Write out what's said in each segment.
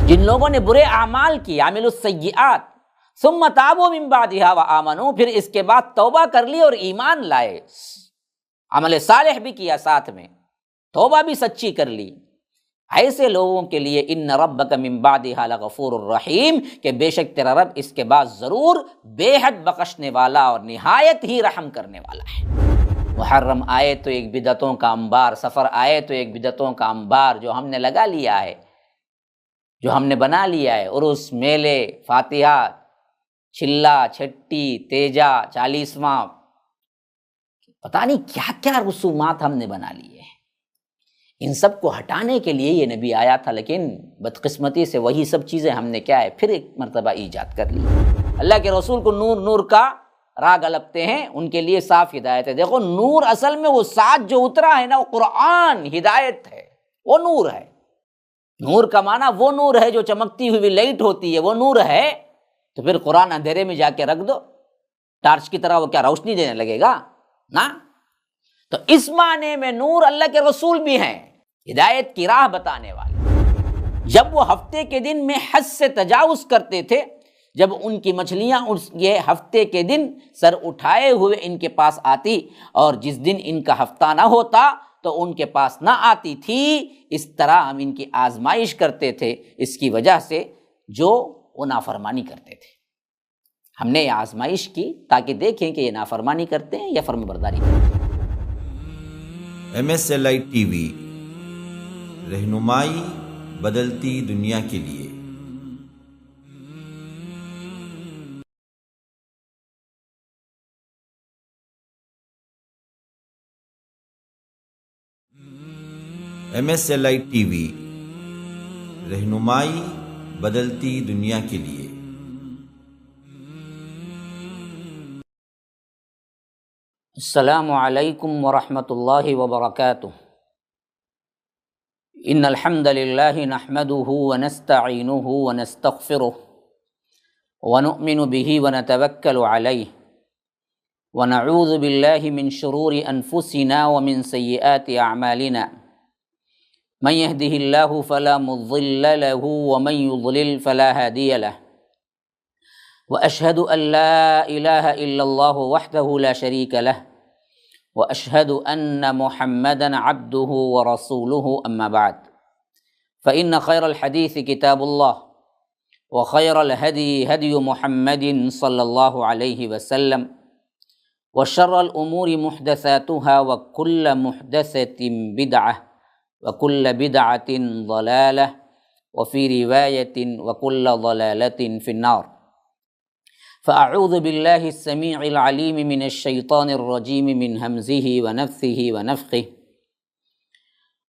جن لوگوں نے برے اعمال کی، عاملوا السیئات ثم تابوا من بعدها وآمنوا، پھر اس کے بعد توبہ کر لی اور ایمان لائے، عمل صالح بھی کیا ساتھ میں، توبہ بھی سچی کر لی، ایسے لوگوں کے لیے ان ربک من بعدها لغفور الرحیم، کہ بے شک تیرا رب اس کے بعد ضرور بے حد بخشنے والا اور نہایت ہی رحم کرنے والا ہے۔ محرم آئے تو ایک بدعتوں کا انبار، سفر آئے تو ایک بدعتوں کا انبار جو ہم نے لگا لیا ہے، جو ہم نے بنا لیا ہے، عرس، میلے، فاتحہ، چلا، چھٹی، تیجا، 40واں، پتہ نہیں کیا کیا رسومات ہم نے بنا لیے ہیں۔ ان سب کو ہٹانے کے لیے یہ نبی آیا تھا، لیکن بدقسمتی سے وہی سب چیزیں ہم نے کیا ہے پھر ایک مرتبہ ایجاد کر لی۔ اللہ کے رسول کو نور نور کا راگ الپتے ہیں، ان کے لیے صاف ہدایت ہے۔ دیکھو نور اصل میں وہ ساتھ جو اترا ہے نا، وہ قرآن ہدایت ہے، وہ نور ہے۔ نور کا معنی وہ نور ہے جو چمکتی ہوئی لائٹ ہوتی ہے، وہ نور ہے۔ تو پھر قرآن اندھیرے میں جا کے رکھ دو، ٹارچ کی طرح وہ کیا روشنی دینے لگے گا؟ نا۔ تو اس معنی میں نور اللہ کے رسول بھی ہیں، ہدایت کی راہ بتانے والے۔ جب وہ ہفتے کے دن میں حد سے تجاوز کرتے تھے، جب ان کی مچھلیاں یہ ہفتے کے دن سر اٹھائے ہوئے ان کے پاس آتی، اور جس دن ان کا ہفتہ نہ ہوتا تو ان کے پاس نہ آتی تھی، اس طرح ہم ان کی آزمائش کرتے تھے، اس کی وجہ سے جو وہ نافرمانی کرتے تھے۔ ہم نے یہ آزمائش کی تاکہ دیکھیں کہ یہ نافرمانی کرتے ہیں یا فرمانبرداری کرتے ہیں۔ MSLI TV، رہنمائی بدلتی دنیا کے لیے۔ MSLI TV، رہنمائی بدلتی دنیا کے لیے۔ السلام علیکم ورحمۃ اللہ وبرکاتہ۔ ان الحمد للہ نحمده ونستعینه ونستغفره ونؤمن به ونتوکل علیہ ونعوذ باللہ من شرور انفسنا ومن سیئات اعمالنا، من يهده اللہ فلا مضل له ومن يضلل فلا هادی له، واشهد ان لا الہ الا اللہ وحدہ لا شریک له، واشهد ان محمدا عبده ورسوله اما بعد، فان خیر الحدیث کتاب اللہ، وخیر الہدی ہدی محمد صلی اللہ علیہ وسلم، وشر الامور محدثاتها وکل محدثۃ بدعہ وکل بدعۃ ضلالہ وفی روایۃ وکل ضلالۃ فی النار۔ فاعوذ باللہ السمیع العلیم من الشیطان الرجیم من ہمزہ ونفثہ ونفخہ۔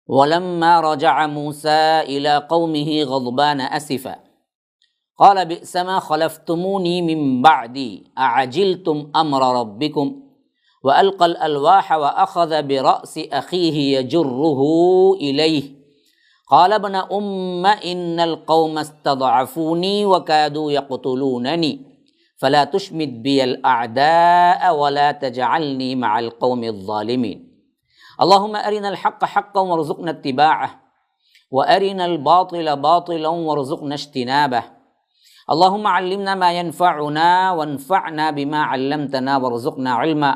ولما رجع موسیٰ الی قومہ غضبان اسفا قال بئس ما خلفتمونی من بعدی اعجلتم امر ربکم، وألقى الألواح وأخذ برأس أخيه يجره إليه قال ابن أم إن القوم استضعفوني وكادوا يقتلونني فلا تشمت بي الأعداء ولا تجعلني مع القوم الظالمين اللهم أرنا الحق حقا وارزقنا اتباعه وأرنا الباطل باطلا وارزقنا اجتنابه اللهم علمنا ما ينفعنا وانفعنا بما علمتنا وارزقنا علما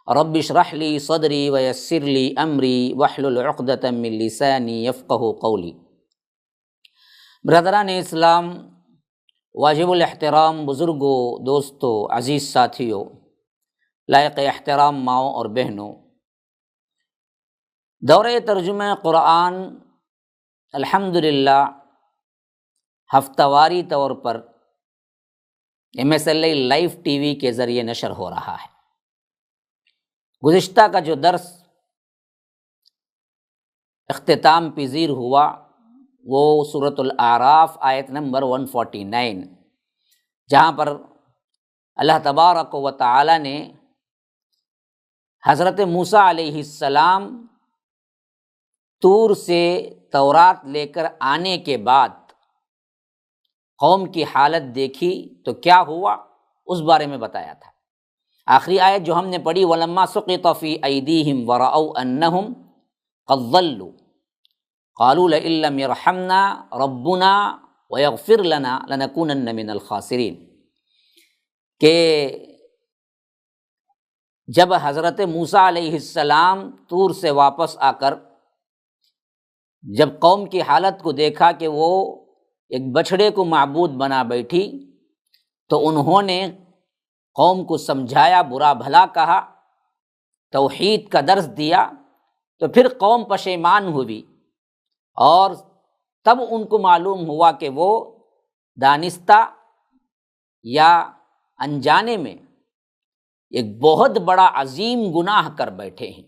رب اشرح لی صدری ویسر لی امری واحلل عقدۃ من لسانی یفقہوا قولی۔ برادران اسلام، واجب الاحترام بزرگوں، دوستوں، عزیز ساتھیوں، لائق احترام ماؤں اور بہنوں، دورہ ترجمہ قرآن الحمدللہ ہفتہ واری طور پر MSLI لائیو TV کے ذریعے نشر ہو رہا ہے۔ گزشتہ کا جو درس اختتام پذیر ہوا وہ سورۃ الاعراف آیت نمبر 149، جہاں پر اللہ تبارک و تعالی نے حضرت موسیٰ علیہ السلام طور سے تورات لے کر آنے کے بعد قوم کی حالت دیکھی تو کیا ہوا اس بارے میں بتایا تھا۔ آخری آیت جو ہم نے پڑھی وَلَمَّا سُقِطَ فِي أَيْدِيهِمْ وَرَأَوْا أَنَّهُمْ قَدْ ضَلُّوا قَالُوا لَئِن لَّمْ يَرْحَمْنَا رَبُّنَا وَيَغْفِرْ لَنَا لَنَكُونَنَّ مِنَ الْخَاسِرِينَ، کہ جب حضرت موسیٰ علیہ السلام طور سے واپس آ کر جب قوم کی حالت کو دیکھا کہ وہ ایک بچھڑے کو معبود بنا بیٹھی، تو انہوں نے قوم کو سمجھایا، برا بھلا کہا، توحید کا درس دیا، تو پھر قوم پشیمان ہوئی، اور تب ان کو معلوم ہوا کہ وہ دانستہ یا انجانے میں ایک بہت بڑا عظیم گناہ کر بیٹھے ہیں،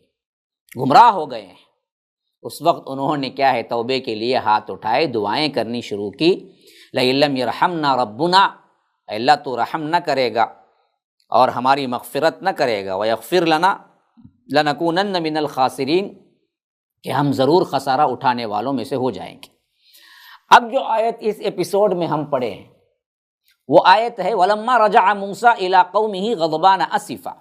گمراہ ہو گئے ہیں۔ اس وقت انہوں نے کیا ہے، توبے کے لیے ہاتھ اٹھائے، دعائیں کرنی شروع کی، لَئِن لَّمْ يَرْحَمْنَا رَبُّنَا، اے اللہ تو رحم نہ کرے گا اور ہماری مغفرت نہ کرے گا، وَيَغْفِرْ لَنَا لَنَكُونَنَّ مِنَ الْخَاسِرِينَ، کہ ہم ضرور خسارہ اٹھانے والوں میں سے ہو جائیں گے۔ اب جو آیت اس ایپیسوڈ میں ہم پڑھے ہیں وہ آیت ہے وَلَمَّا رَجَعَ مُوسَىٰ إِلَىٰ قَوْمِهِ غَضْبَانَ أَسِفًا،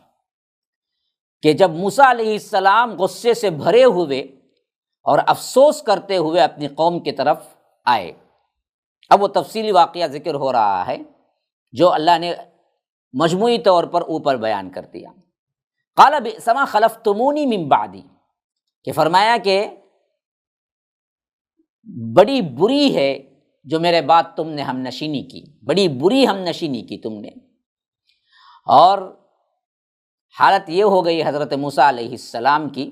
کہ جب موسیٰ علیہ السلام غصے سے بھرے ہوئے اور افسوس کرتے ہوئے اپنی قوم کی طرف آئے۔ اب وہ تفصیلی واقعہ ذکر ہو رہا ہے جو اللہ نے مجموعی طور پر اوپر بیان کر دیا۔ قَالَ بِئْسَ مَا خَلَفْتُمُونِي مِن بَعْدِی، کہ فرمایا کہ بڑی بری ہے جو میرے بعد تم نے ہم نشینی کی، بڑی بری ہم نشینی کی تم نے۔ اور حالت یہ ہو گئی حضرت موسیٰ علیہ السلام کی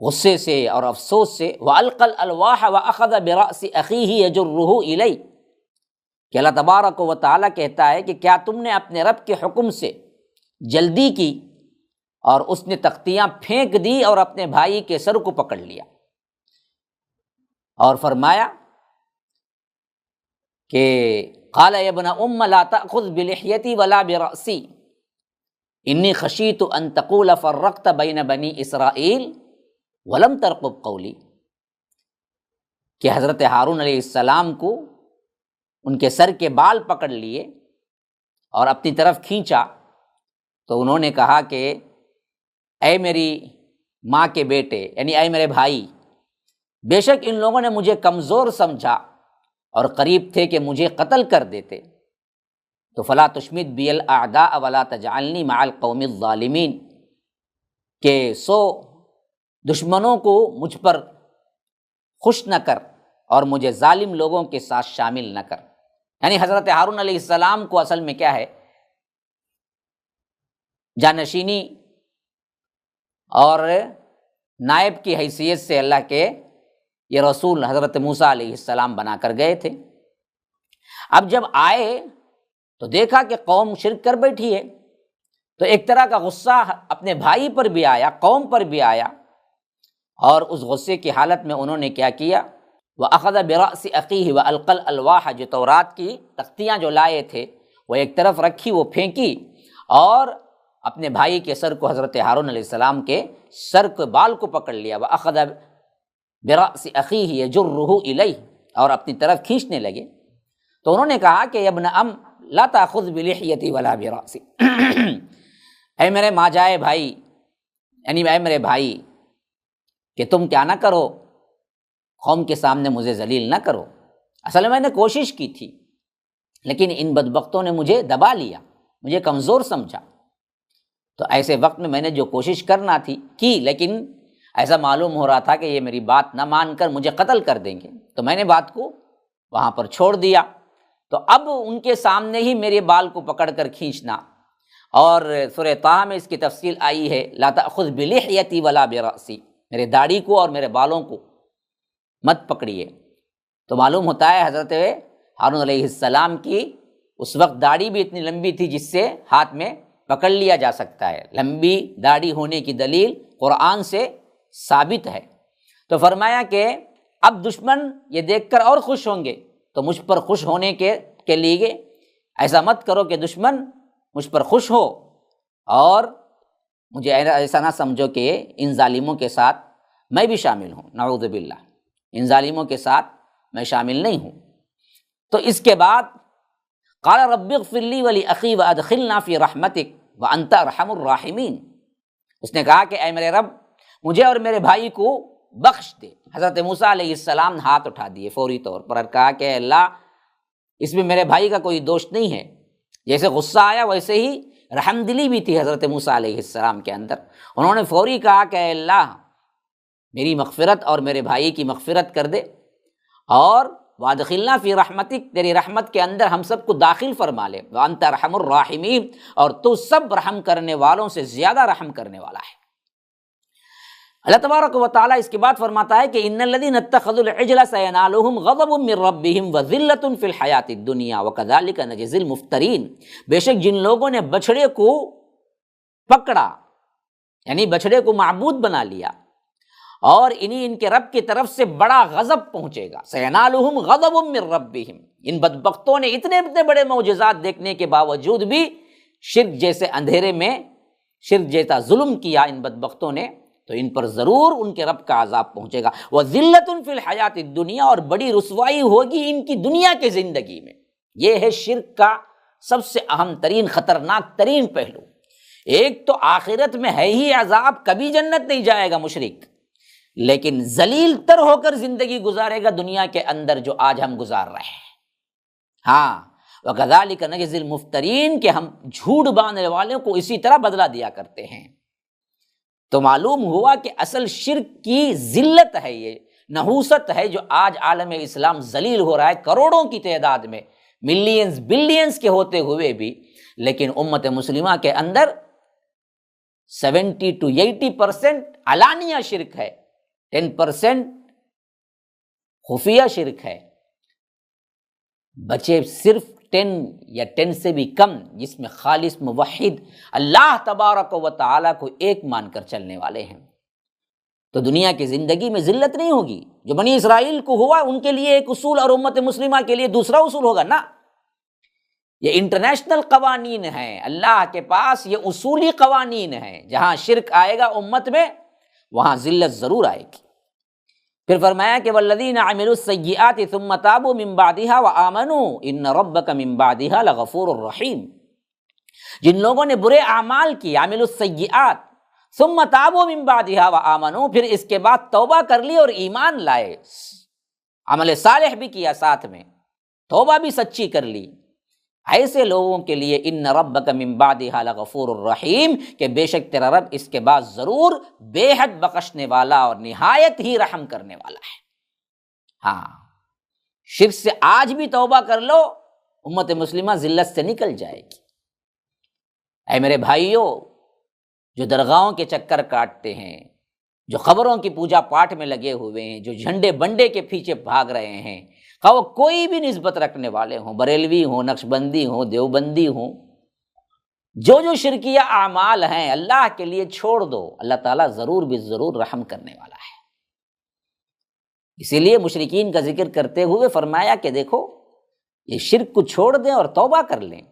غصے سے اور افسوس سے، وَأَلْقَى الْأَلْوَاحَ وَأَخَذَ بِرَأْسِ أَخِيهِ يَجُرُّهُ إِلَيْهِ، کہ اللہ تبارک و تعالیٰ کہتا ہے کہ کیا تم نے اپنے رب کے حکم سے جلدی کی اور اس نے تختیاں پھینک دی اور اپنے بھائی کے سر کو پکڑ لیا، اور فرمایا کہ قال يا ابن ام لا تأخذ بلحيتي ولا برأسي إني خشيت أن تقول فرقت بين بني إسرائيل ولم ترقب قولي، کہ حضرت ہارون علیہ السلام کو ان کے سر کے بال پکڑ لیے اور اپنی طرف کھینچا، تو انہوں نے کہا کہ اے میری ماں کے بیٹے، یعنی اے میرے بھائی، بے شک ان لوگوں نے مجھے کمزور سمجھا اور قریب تھے کہ مجھے قتل کر دیتے، تو فلا تشمت بی الاعداء ولا تجعلنی مع القوم الظالمین، کہ سو دشمنوں کو مجھ پر خوش نہ کر اور مجھے ظالم لوگوں کے ساتھ شامل نہ کر۔ یعنی حضرت ہارون علیہ السلام کو اصل میں کیا ہے، جانشینی اور نائب کی حیثیت سے اللہ کے یہ رسول حضرت موسیٰ علیہ السلام بنا کر گئے تھے۔ اب جب آئے تو دیکھا کہ قوم شرک کر بیٹھی ہے، تو ایک طرح کا غصہ اپنے بھائی پر بھی آیا، قوم پر بھی آیا، اور اس غصے کی حالت میں انہوں نے کیا کیا، وَأَخَذَ بِرَأْسِ أَخِيهِ وَأَلْقَى الْأَلْوَاحَ، جو تورات کی تختیاں جو لائے تھے وہ ایک طرف رکھی، وہ پھینکی، اور اپنے بھائی کے سر کو، حضرت ہارون علیہ السلام کے سر کے بال کو پکڑ لیا، وَأَخَذَ بِرَأْسِ أَخِيهِ يَجُرُّهُ إِلَيْهِ، اور اپنی طرف کھینچنے لگے۔ تو انہوں نے کہا کہ ابن ام لا تأخذ بلحیتی ولا برأسی، اے میرے ماجائے بھائی، یعنی اے میرے بھائی، کہ تم کیا نہ کرو، قوم کے سامنے مجھے ذلیل نہ کرو۔ اصل میں نے کوشش کی تھی لیکن ان بدبختوں نے مجھے دبا لیا، مجھے کمزور سمجھا، تو ایسے وقت میں نے جو کوشش کرنا تھی کی، لیکن ایسا معلوم ہو رہا تھا کہ یہ میری بات نہ مان کر مجھے قتل کر دیں گے، تو میں نے بات کو وہاں پر چھوڑ دیا۔ تو اب ان کے سامنے ہی میرے بال کو پکڑ کر کھینچنا، اور سورہ طٰہٰ میں اس کی تفصیل آئی ہے، لا تأخذ بلحیتی ولا برأسی، میرے داڑھی کو اور میرے بالوں کو مت پکڑیے۔ تو معلوم ہوتا ہے حضرت ہارون علیہ السلام کی اس وقت داڑھی بھی اتنی لمبی تھی جس سے ہاتھ میں پکڑ لیا جا سکتا ہے، لمبی داڑھی ہونے کی دلیل قرآن سے ثابت ہے۔ تو فرمایا کہ اب دشمن یہ دیکھ کر اور خوش ہوں گے، تو مجھ پر خوش ہونے کے لیے ایسا مت کرو کہ دشمن مجھ پر خوش ہو اور مجھے ایسا نہ سمجھو کہ ان ظالموں کے ساتھ میں بھی شامل ہوں، نعوذ باللہ، ان ظالموں کے ساتھ میں شامل نہیں ہوں۔ تو اس کے بعد قال رب اغفر لی ولاخی وادخلنا فی رحمتک وانت ارحم الراحمین، اس نے کہا کہ اے میرے رب، مجھے اور میرے بھائی کو بخش دے۔ حضرت موسیٰ علیہ السلام ہاتھ اٹھا دیے فوری طور پر اور کہا کہ اللہ اس میں میرے بھائی کا کوئی دوش نہیں ہے۔ جیسے غصہ آیا ویسے ہی رحم دلی بھی تھی حضرت موسیٰ علیہ السلام کے اندر۔ انہوں نے فوری کہا کہ اے اللہ میری مغفرت اور میرے بھائی کی مغفرت کر دے، اور وادخلنا فی رحمتک، تیری رحمت کے اندر ہم سب کو داخل فرما لے، وانت ارحم الراحمین، اور تو سب رحم کرنے والوں سے زیادہ رحم کرنے والا ہے۔ اللہ تبارک و تعالیٰ اس کے بعد فرماتا ہے کہ ان الذین اتخذوا العجل سینالہم غضب من ربہم وذلۃ فی الحیاۃ الدنیا وکذلک نجزی المفترین، بے شک جن لوگوں نے بچھڑے کو پکڑا، یعنی بچھڑے کو معبود بنا لیا، اور ان کے رب کی طرف سے بڑا غضب پہنچے گا، سینالہم غضب من ربہم، ان بدبختوں نے اتنے بڑے معجزات دیکھنے کے باوجود بھی شرک جیسے اندھیرے میں شرک جیسا ظلم کیا ان بدبختوں نے، تو ان پر ضرور ان کے رب کا عذاب پہنچے گا۔ وَذِلَّةٌ فِي الْحَيَاةِ الدُّنْيَا، اور بڑی رسوائی ہوگی ان کی دنیا کی زندگی میں۔ یہ ہے شرک کا سب سے اہم ترین خطرناک ترین پہلو۔ ایک تو آخرت میں ہے ہی عذاب، کبھی جنت نہیں جائے گا مشرک، لیکن ذلیل تر ہو کر زندگی گزارے گا دنیا کے اندر جو آج ہم گزار رہے ہیں۔ ہاں، وَكَذَلِكَ نَجْزِي الْمُفْتَرِينَ، کہ ہم جھوٹ باندھنے والوں کو اسی طرح بدلہ دیا کرتے ہیں۔ تو معلوم ہوا کہ اصل شرک کی ذلت ہے، یہ نحوست ہے جو آج عالم اسلام ذلیل ہو رہا ہے، کروڑوں کی تعداد میں، ملینز بلینز کے ہوتے ہوئے بھی، لیکن امت مسلمہ کے اندر 70 to 80% علانیہ شرک ہے، 10% خفیہ شرک ہے، بچے صرف 10 یا 10 سے بھی کم، جس میں خالص موحد اللہ تبارک و تعالیٰ کو ایک مان کر چلنے والے ہیں۔ تو دنیا کی زندگی میں ذلت نہیں ہوگی، جو بنی اسرائیل کو ہوا ان کے لیے ایک اصول اور امت مسلمہ کے لیے دوسرا اصول ہوگا نا۔ یہ انٹرنیشنل قوانین ہیں، اللہ کے پاس یہ اصولی قوانین ہیں، جہاں شرک آئے گا امت میں وہاں ذلت ضرور آئے گی۔ پھر فرمایا کہ والذین عملوا السیئات ثم تابوا من بعدها وآمنوا ان ربک من بعدها لغفور الرحیم، جن لوگوں نے برے اعمال کی، عملوا السیئات ثم تابوا من بعدها وآمنوا، پھر اس کے بعد توبہ کر لی اور ایمان لائے، عمل صالح بھی کیا ساتھ میں، توبہ بھی سچی کر لی، ایسے لوگوں کے لیے ان ربک من بعدها لغفور الرحیم، کہ بے شک تیرا رب اس کے بعد ضرور بے حد بخشنے والا اور نہایت ہی رحم کرنے والا ہے۔ ہاں، شرک سے آج بھی توبہ کر لو، امت مسلمہ ذلت سے نکل جائے گی۔ اے میرے بھائیوں، جو درگاہوں کے چکر کاٹتے ہیں، جو قبروں کی پوجا پاٹ میں لگے ہوئے ہیں، جو جھنڈے بنڈے کے پیچھے بھاگ رہے ہیں، وہ کوئی بھی نسبت رکھنے والے ہوں، بریلوی ہوں، نقشبندی ہوں، دیوبندی ہوں، جو شرکیہ اعمال ہیں اللہ کے لیے چھوڑ دو، اللہ تعالیٰ ضرور بھی ضرور رحم کرنے والا ہے۔ اسی لیے مشرکین کا ذکر کرتے ہوئے فرمایا کہ دیکھو، یہ شرک کو چھوڑ دیں اور توبہ کر لیں،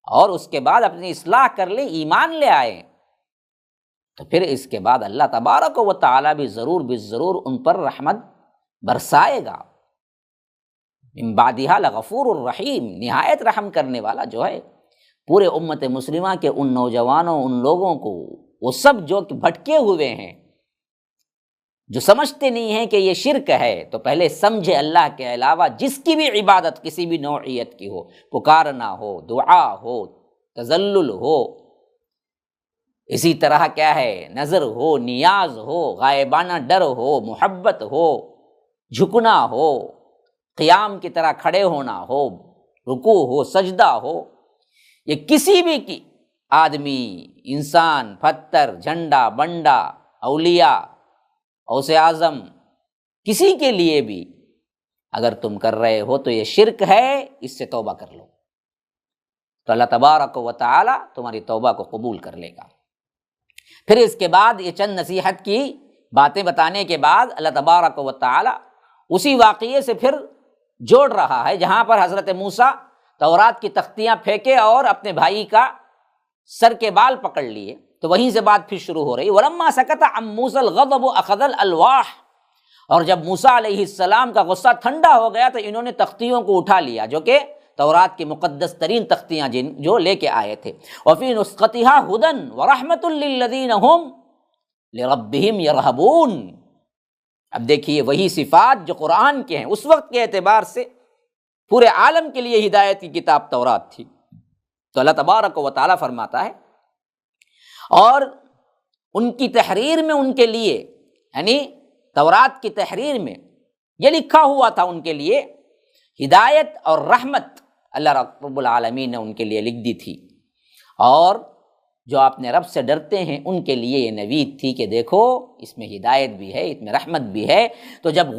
اور اس کے بعد اپنی اصلاح کر لیں، ایمان لے آئیں، تو پھر اس کے بعد اللہ تبارک و تعالیٰ بھی ضرور ان پر رحمت برسائے گا۔ من بعدها لغفور الرحیم، نہایت رحم کرنے والا جو ہے پورے امت مسلمہ کے ان نوجوانوں، ان لوگوں کو، وہ سب جو بھٹکے ہوئے ہیں، جو سمجھتے نہیں ہیں کہ یہ شرک ہے، تو پہلے سمجھے اللہ کے علاوہ جس کی بھی عبادت کسی بھی نوعیت کی ہو، پکارنا ہو، دعا ہو، تذلل ہو، اسی طرح کیا ہے، نظر ہو، نیاز ہو، غائبانہ ڈر ہو، محبت ہو، جھکنا ہو، قیام کی طرح کھڑے ہونا ہو، رکوع ہو، سجدہ ہو، یہ کسی بھی کی آدمی، انسان، پتھر، جھنڈا، بنڈا، اولیاء، غوث اعظم، کسی کے لیے بھی اگر تم کر رہے ہو تو یہ شرک ہے، اس سے توبہ کر لو، تو اللہ تبارک و تعالی تمہاری توبہ کو قبول کر لے گا۔ پھر اس کے بعد یہ چند نصیحت کی باتیں بتانے کے بعد اللہ تبارک و تعالی اسی واقعے سے پھر جوڑ رہا ہے جہاں پر حضرت موسیٰ تورات کی تختیاں پھینکے اور اپنے بھائی کا سر کے بال پکڑ لیے، تو وہیں سے بات پھر شروع ہو رہی، وَلَمَّا سَكَتَ عَن مُوسَى الْغَضَبُ أَخَذَ الْأَلْوَاحَ، اور جب موسیٰ علیہ السلام کا غصہ ٹھنڈا ہو گیا تو انہوں نے تختیوں کو اٹھا لیا، جو کہ تورات کی مقدس ترین تختیاں جو لے کے آئے تھے۔ وَفِي نُسْخَتِهَا هُدًى وَرَحْمَةٌ لِّلَّذِينَ هُمْ لِرَبِّهِمْ يَرْهَبُونَ۔ اب دیکھیے وہی صفات جو قرآن کے ہیں اس وقت کے اعتبار سے پورے عالم کے لیے ہدایت کی کتاب تورات تھی۔ تو اللہ تبارک و تعالیٰ فرماتا ہے، اور ان کی تحریر میں ان کے لیے، یعنی تورات کی تحریر میں یہ لکھا ہوا تھا ان کے لیے ہدایت اور رحمت اللہ رب العالمین نے ان کے لیے لکھ دی تھی، اور جو اپنے رب سے ڈرتے ہیں ان کے لیے یہ نوید تھی کہ دیکھو اس میں ہدایت بھی ہے، اس میں رحمت بھی ہے۔ تو جب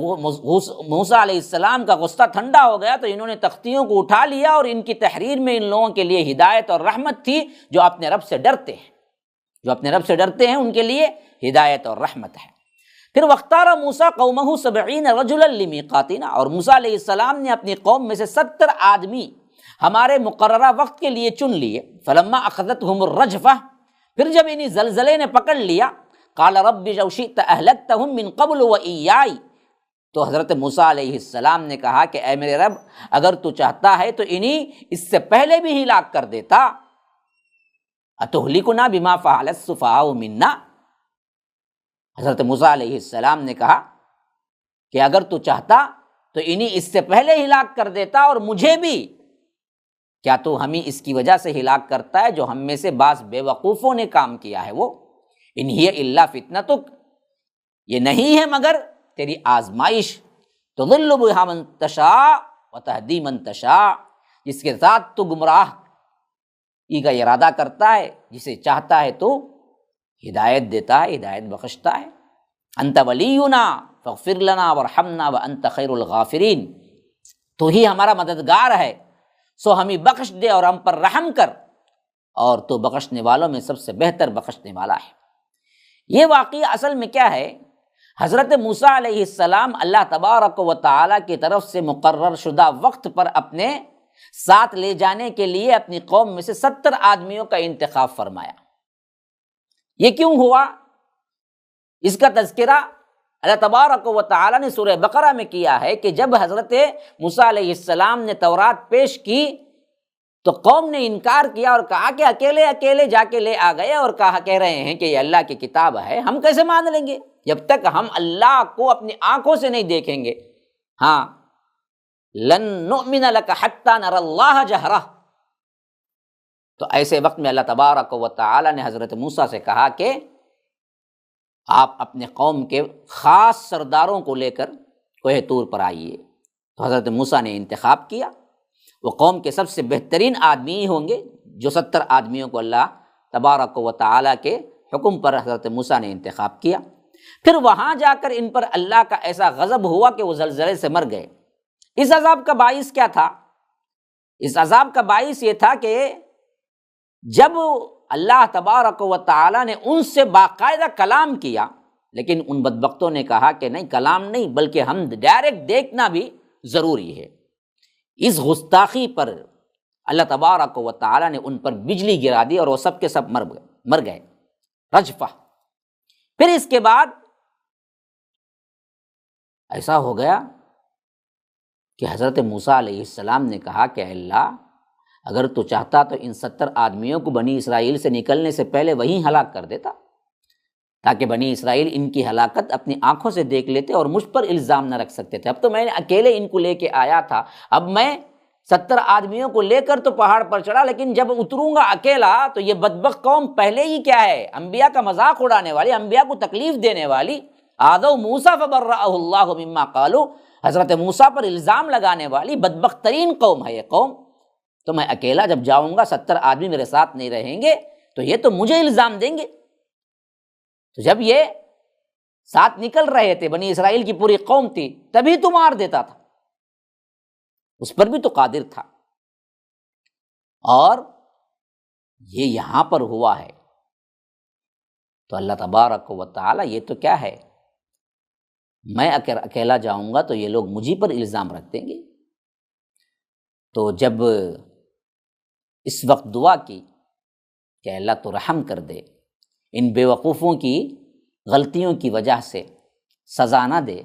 موسیٰ علیہ السلام کا غصہ ٹھنڈا ہو گیا تو انہوں نے تختیوں کو اٹھا لیا، اور ان کی تحریر میں ان لوگوں کے لیے ہدایت اور رحمت تھی جو اپنے رب سے ڈرتے ہیں، جو اپنے رب سے ڈرتے ہیں ان کے لیے ہدایت اور رحمت ہے۔ پھر وَاخْتَارَ مُوسَىٰ قَوْمَهُ 70 رَجُلًا لِمِيقَاتِنَا، اور موسیٰ علیہ السلام نے اپنی قوم میں سے 70 آدمی ہمارے مقررہ وقت کے لیے چن لیے۔ فَلَمَّا أَخَذَتْهُمُ الرَّجْفَةُ، پھر جب انہیں زلزلے نے پکڑ لیا، قَالَ رَبِّ لَوْ شِئْتَ أَهْلَكْتَهُم مِّن قَبْلُ وَإِيَّايَ، تو حضرت موسیٰ علیہ السلام نے کہا کہ اے میرے رب، اگر تو چاہتا ہے تو انہیں اس سے پہلے بھی ہلاک کر دیتا۔ أَتُهْلِكُنَا بِمَا فَعَلَ السُّفَهَاءُ مِنَّا، حضرت موسیٰ علیہ السلام نے کہا کہ اگر تو چاہتا تو انہیں اس سے پہلے ہلاک کر دیتا، اور مجھے بھی، کیا تو ہمیں اس کی وجہ سے ہلاک کرتا ہے جو ہم میں سے بعض بے وقوفوں نے کام کیا ہے؟ وہ ان ہی الا فتنتک، یہ نہیں ہے مگر تیری آزمائش، تضل بہا من تشاء وتہدی من تشاء، جس کے ساتھ تو گمراہ کا ارادہ کرتا ہے، جسے چاہتا ہے تو ہدایت دیتا ہے، ہدایت بخشتا ہے۔ انت ولینا فاغفر لنا وارحمنا وانت خیر الغافرین، تو ہی ہمارا مددگار ہے، سو ہمیں بخش دے اور ہم پر رحم کر، اور تو بخشنے والوں میں سب سے بہتر بخشنے والا ہے۔ یہ واقعہ اصل میں کیا ہے؟ حضرت موسیٰ علیہ السلام اللہ تبارک و تعالیٰ کی طرف سے مقرر شدہ وقت پر اپنے ساتھ لے جانے کے لیے اپنی قوم میں سے 70 آدمیوں کا انتخاب فرمایا۔ یہ کیوں ہوا؟ اس کا تذکرہ اللہ تبارک و تعالیٰ نے سورہ بقرہ میں کیا ہے کہ جب حضرت موسیٰ علیہ السلام نے تورات پیش کی تو قوم نے انکار کیا اور کہا کہ اکیلے جا کے لے آ گئے، اور کہہ رہے ہیں کہ یہ اللہ کی کتاب ہے، ہم کیسے مان لیں گے جب تک ہم اللہ کو اپنی آنکھوں سے نہیں دیکھیں گے۔ ہاں، لن نؤمن لک حتی نری اللہ جہرہ۔ تو ایسے وقت میں اللہ تبارک و تعالیٰ نے حضرت موسیٰ سے کہا کہ آپ اپنے قوم کے خاص سرداروں کو لے کر کوہ طور پر آئیے۔ تو حضرت موسیٰ نے انتخاب کیا، وہ قوم کے سب سے بہترین آدمی ہوں گے، جو 70 آدمیوں کو اللہ تبارک و تعالیٰ کے حکم پر حضرت موسیٰ نے انتخاب کیا۔ پھر وہاں جا کر ان پر اللہ کا ایسا غضب ہوا کہ وہ زلزلے سے مر گئے۔ اس عذاب کا باعث کیا تھا؟ اس عذاب کا باعث یہ تھا کہ جب اللہ تبارک و تعالیٰ نے ان سے باقاعدہ کلام کیا، لیکن ان بدبختوں نے کہا کہ نہیں، کلام نہیں بلکہ ہم ڈائریکٹ دیکھنا بھی ضروری ہے۔ اس گستاخی پر اللہ تبارک و تعالیٰ نے ان پر بجلی گرا دی، اور وہ سب کے سب مر گئے، رجفہ۔ پھر اس کے بعد ایسا ہو گیا کہ حضرت موسیٰ علیہ السلام نے کہا کہ اللہ، اگر تو چاہتا تو ان 70 آدمیوں کو بنی اسرائیل سے نکلنے سے پہلے وہیں ہلاک کر دیتا، تاکہ بنی اسرائیل ان کی ہلاکت اپنی آنکھوں سے دیکھ لیتے اور مجھ پر الزام نہ رکھ سکتے تھے۔ اب تو میں نے اکیلے ان کو لے کے آیا تھا، اب میں 70 آدمیوں کو لے کر تو پہاڑ پر چڑھا، لیکن جب اتروں گا اکیلا تو یہ بدبخت قوم پہلے ہی کیا ہے، انبیاء کا مذاق اڑانے والی، انبیاء کو تکلیف دینے والی، آذوا موسیٰ فبرأہ اللہ مما قالوا، حضرت موسیٰ پر الزام لگانے والی بدبخت ترین قوم ہے یہ قوم۔ تو میں اکیلا جب جاؤں گا، 70 آدمی میرے ساتھ نہیں رہیں گے تو یہ تو مجھے الزام دیں گے۔ تو جب یہ ساتھ نکل رہے تھے، بنی اسرائیل کی پوری قوم تھی، تبھی تو مار دیتا تھا، اس پر بھی تو قادر تھا۔ اور یہ یہاں پر ہوا ہے تو اللہ تبارک و تعالیٰ، یہ تو کیا ہے، میں اکیلا جاؤں گا تو یہ لوگ مجھے پر الزام رکھ دیں گے۔ تو جب اس وقت دعا کی کہ اللہ تو رحم کر دے، ان بے وقوفوں کی غلطیوں کی وجہ سے سزا نہ دے۔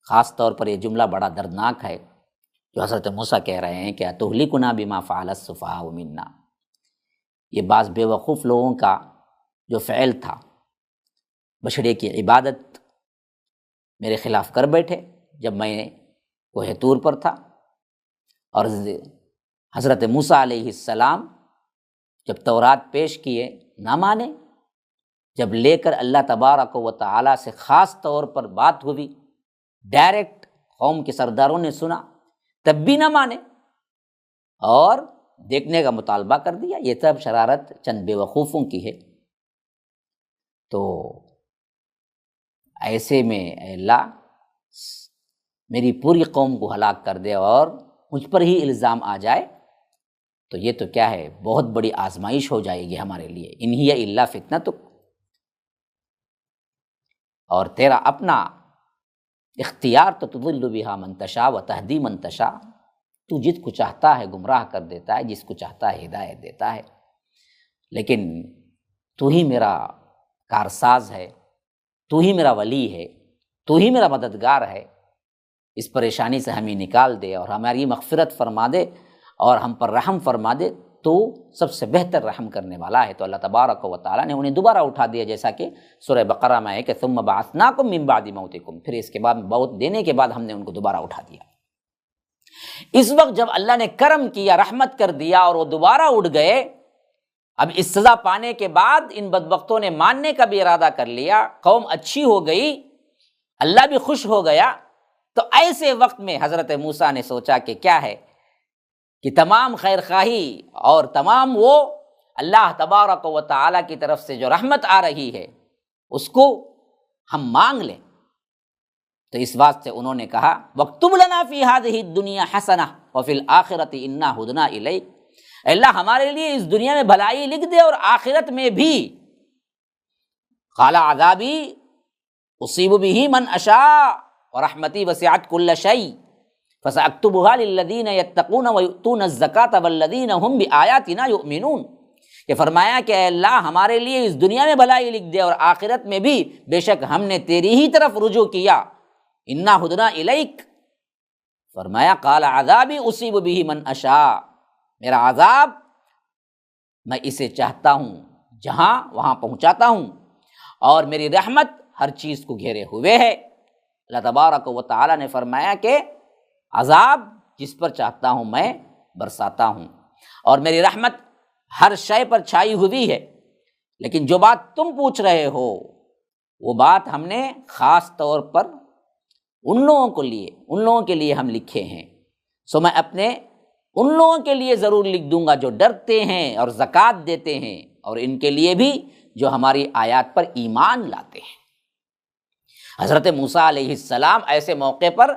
خاص طور پر یہ جملہ بڑا دردناک ہے جو حضرت موسیٰ کہہ رہے ہیں کہ اتہلکنا بما فعل السفہاء منا، یہ بعض بے وقوف لوگوں کا جو فعل تھا، بچھڑے کی عبادت میرے خلاف کر بیٹھے جب میں کوہ طور پر تھا، اور حضرت موسیٰ علیہ السلام جب تورات پیش کیے نہ مانے، جب لے کر اللہ تبارک و تعالیٰ سے خاص طور پر بات ہوئی، ڈائریکٹ قوم کے سرداروں نے سنا تب بھی نہ مانے اور دیکھنے کا مطالبہ کر دیا۔ یہ سب شرارت چند بے وقوفوں کی ہے۔ تو ایسے میں اے اللہ میری پوری قوم کو ہلاک کر دے اور مجھ پر ہی الزام آ جائے تو یہ تو کیا ہے، بہت بڑی آزمائش ہو جائے گی ہمارے لیے۔ ان ہی الا فتنتک، اور تیرا اپنا اختیار تو تضل بہا من تشاء و تہدی من تشاء، تو جس کو چاہتا ہے گمراہ کر دیتا ہے، جس کو چاہتا ہے ہدایت دیتا ہے، لیکن تو ہی میرا کارساز ہے، تو ہی میرا ولی ہے، تو ہی میرا مددگار ہے۔ اس پریشانی سے ہمیں نکال دے اور ہماری مغفرت فرما دے اور ہم پر رحم فرما دے، تو سب سے بہتر رحم کرنے والا ہے۔ تو اللہ تبارک و تعالیٰ نے انہیں دوبارہ اٹھا دیا، جیسا کہ سورہ بقرہ میں ہے کہ ثم بعثناکم من بعد موتکم، پھر اس کے بعد موت دینے کے بعد ہم نے ان کو دوبارہ اٹھا دیا۔ اس وقت جب اللہ نے کرم کیا، رحمت کر دیا اور وہ دوبارہ اٹھ گئے، اب اس سزا پانے کے بعد ان بدبختوں نے ماننے کا بھی ارادہ کر لیا، قوم اچھی ہو گئی، اللہ بھی خوش ہو گیا۔ تو ایسے وقت میں حضرت موسیٰ نے سوچا کہ کیا ہے کہ تمام خیر خواہی اور تمام وہ اللہ تبارک و تعالیٰ کی طرف سے جو رحمت آ رہی ہے اس کو ہم مانگ لیں۔ تو اس واسطے انہوں نے کہا وَاكْتُبْ لَنَا فِي هَذِهِ الدُّنْيَا حَسَنَةً وَفِي الْآخِرَةِ إِنَّا هُدْنَا إِلَيْكَ، اے اللہ ہمارے لیے اس دنیا میں بھلائی لکھ دے اور آخرت میں بھی۔ قَالَ عَذَابِي أُصِيبُ بِهِ مَنْ أَشَاءُ وَرَحْمَتِي وَسِعَتْ كُلَّ شَيْءٍ فَسَأَكْتُبُهَا لِلَّذِينَ يَتَّقُونَ وَيُؤْتُونَ الزَّكَاةَ وَالَّذِينَ هُمْ بِآيَاتِنَا يُؤْمِنُونَ، کہ فرمایا کہ اے اللہ ہمارے لیے اس دنیا میں بھلائی لکھ دے اور آخرت میں بھی، بے شک ہم نے تیری ہی طرف رجوع کیا، انا ہدنا الیک۔ فرمایا قال عذابی اصیب بہ من اشاء، میرا عذاب میں اسے چاہتا ہوں جہاں وہاں پہنچاتا ہوں، اور میری رحمت ہر چیز کو گھیرے ہوئے ہے۔ اللہ تبارک و تعالیٰ نے فرمایا کہ عذاب جس پر چاہتا ہوں میں برساتا ہوں، اور میری رحمت ہر شے پر چھائی ہوئی ہے۔ لیکن جو بات تم پوچھ رہے ہو وہ بات ہم نے خاص طور پر ان لوگوں کے لیے ہم لکھے ہیں، سو میں اپنے ان لوگوں کے لیے ضرور لکھ دوں گا جو ڈرتے ہیں اور زکوٰۃ دیتے ہیں، اور ان کے لیے بھی جو ہماری آیات پر ایمان لاتے ہیں۔ حضرت موسیٰ علیہ السلام ایسے موقع پر